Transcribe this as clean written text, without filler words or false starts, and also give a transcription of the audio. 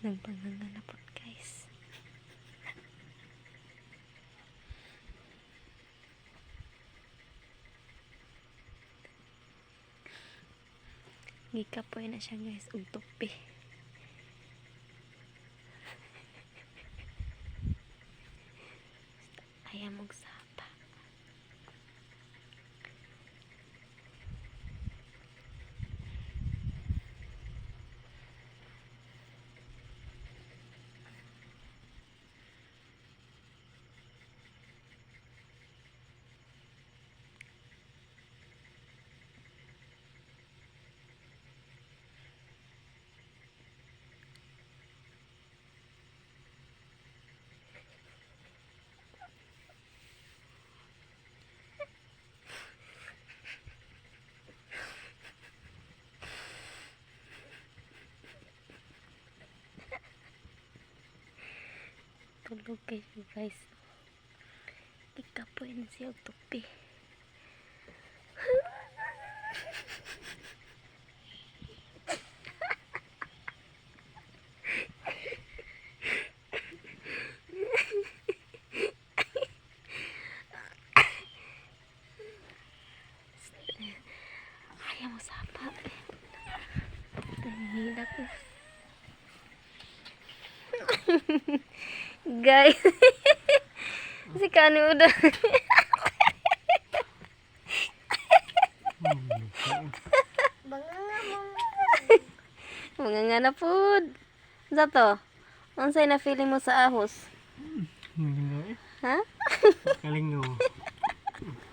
Nagpanganga po guys. Gikapoy na siya guys, ug tupi. Ayaw mong sapa. Tulog kayo guys. Ikapoy na siya og tupi. Ayaw mo sapa. Tahilak na. Guys. Si Kanu udah. Manganga na pud. Zato. Unsay na feeling mo sa ahos? Malingaw eh. Ha? Kalingaw.